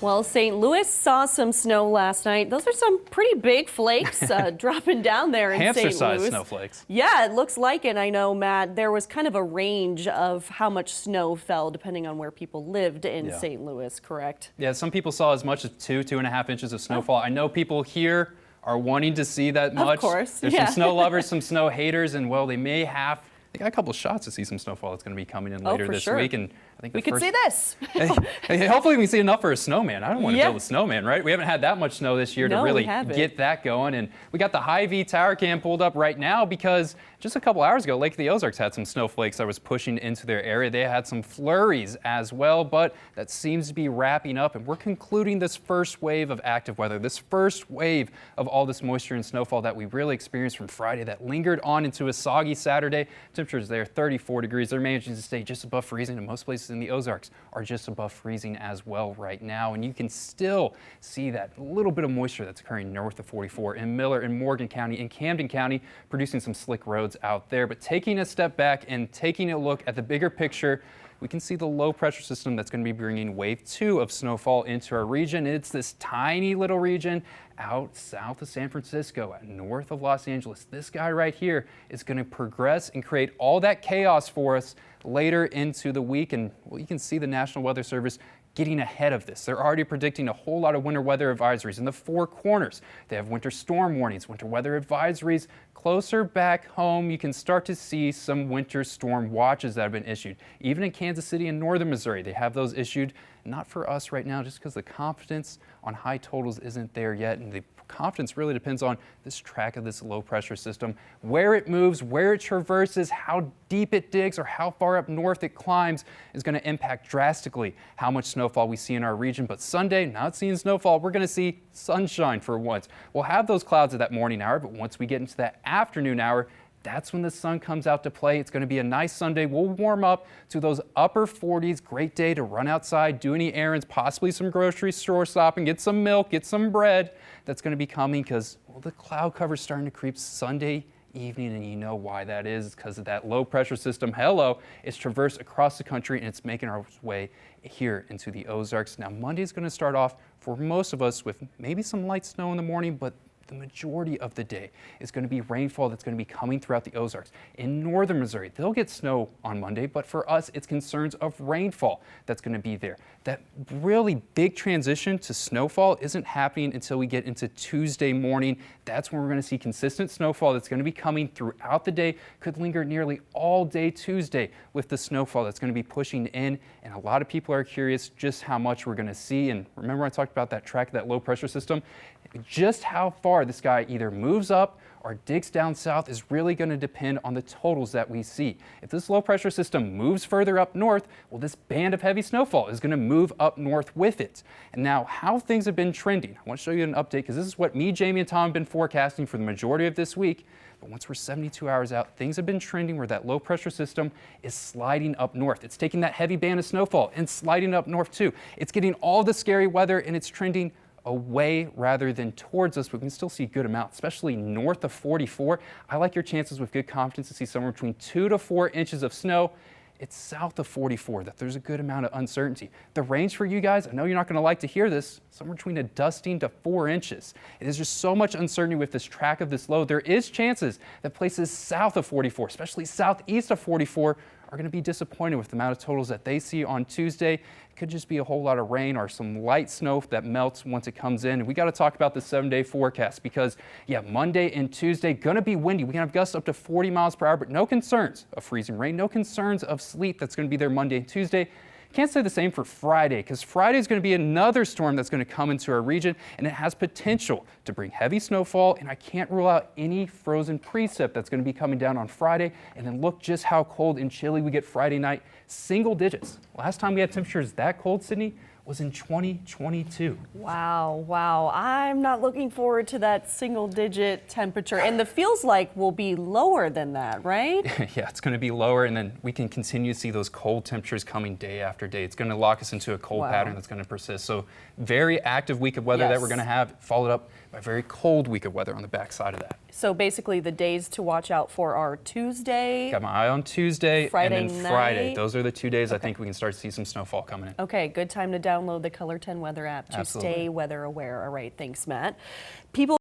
Well, St. Louis saw some snow last night. Those are some pretty big flakes dropping down there in St. Louis. Hamster-sized snowflakes. Yeah, it looks like it. I know, Matt, there was kind of a range of how much snow fell depending on where people lived in St. Louis, correct? Yeah, some people saw as much as 2.5 inches of snowfall. I know people here are wanting to see that much. Of course, There's some snow lovers, some snow haters, and well, they got a couple of shots to see some snowfall that's going to be coming in later this week. And I think we could see this. Hopefully we can see enough for a snowman. I don't want to build a snowman, right? We haven't had that much snow this year to really get that going. And we got the Hy-Vee tower cam pulled up right now because just a couple hours ago, Lake of the Ozarks had some snowflakes that was pushing into their area. They had some flurries as well, but that seems to be wrapping up. And we're concluding this first wave of active weather, this first wave of all this moisture and snowfall that we really experienced from Friday that lingered on into a soggy Saturday. Temperatures there 34 degrees. They're managing to stay just above freezing, and most places in the Ozarks are just above freezing as well right now. And you can still see that little bit of moisture that's occurring north of 44 in Miller and Morgan County and Camden County, producing some slick roads out there. But taking a step back and taking a look at the bigger picture, we can see the low pressure system that's going to be bringing wave 2 of snowfall into our region. It's this tiny little region out south of San Francisco, north of Los Angeles. This guy right here is going to progress and create all that chaos for us later into the week. And well, you can see the National Weather Service getting ahead of this. They're already predicting a whole lot of winter weather advisories in the Four Corners. They have winter storm warnings, winter weather advisories. Closer back home, you can start to see some winter storm watches that have been issued. Even in Kansas City and northern Missouri, they have those issued. Not for us right now, just because the confidence on high totals isn't there yet. And the confidence really depends on this track of this low pressure system, where it moves, where it traverses, how deep it digs, or how far up north it climbs is going to impact drastically how much snowfall we see in our region. But Sunday, not seeing snowfall, we're going to see sunshine for once. We'll have those clouds at that morning hour, but once we get into that afternoon hour, that's when the sun comes out to play. It's going to be a nice Sunday. We'll warm up to those upper 40s. Great day to run outside, do any errands, possibly some grocery store shopping, get some milk, get some bread. That's going to be coming because the cloud cover is starting to creep Sunday evening, and you know why that is, because of that low pressure system. It's traversed across the country, and it's making our way here into the Ozarks. Now, Monday is going to start off for most of us with maybe some light snow in the morning, but the majority of the day is going to be rainfall that's going to be coming throughout the Ozarks. In northern Missouri, they'll get snow on Monday, but for us, it's concerns of rainfall that's going to be there. That really big transition to snowfall isn't happening until we get into Tuesday morning. That's when we're going to see consistent snowfall that's going to be coming throughout the day, could linger nearly all day Tuesday with the snowfall that's going to be pushing in. And a lot of people are curious just how much we're going to see. And remember, I talked about that track, that low pressure system. Just how far this guy either moves up or digs down south is really going to depend on the totals that we see. If this low pressure system moves further up north, well, this band of heavy snowfall is going to move up north with it. And now how things have been trending, I want to show you an update because this is what me, Jamie, and Tom have been forecasting for the majority of this week. But once we're 72 hours out, things have been trending where that low pressure system is sliding up north. It's taking that heavy band of snowfall and sliding up north too. It's getting all the scary weather, and it's trending away rather than towards us. We can still see a good amount, especially north of 44. I like your chances with good confidence to see somewhere between 2 to 4 inches of snow. It's south of 44 that there's a good amount of uncertainty. The range for you guys, I know you're not going to like to hear this, somewhere between a dusting to 4 inches. It is just so much uncertainty with this track of this low. There is chances that places south of 44, especially southeast of 44, are going to be disappointed with the amount of totals that they see on Tuesday. It could just be a whole lot of rain or some light snow that melts once it comes in. And we got to talk about the 7-day forecast because, yeah, Monday and Tuesday going to be windy. We can have gusts up to 40 miles per hour, but no concerns of freezing rain, no concerns of sleet that's going to be there Monday and Tuesday. Can't say the same for Friday because Friday is going to be another storm that's going to come into our region, and it has potential to bring heavy snowfall, and I can't rule out any frozen precip that's going to be coming down on Friday. And then look just how cold and chilly we get Friday night, single digits. Last time we had temperatures that cold, Sydney, was in 2022. Wow. I'm not looking forward to that single-digit temperature. And the feels like will be lower than that, right? Yeah, it's going to be lower, and then we can continue to see those cold temperatures coming day after day. It's going to lock us into a cold pattern that's going to persist. So very active week of weather that we're going to have, followed up by a very cold week of weather on the backside of that. So basically the days to watch out for are Tuesday. Got my eye on Tuesday Friday and then night. Friday. Those are the 2 days I think we can start to see some snowfall coming in. Okay, good time to download download the Color 10 weather app to Absolutely. stay weather aware. All right, thanks, Matt. People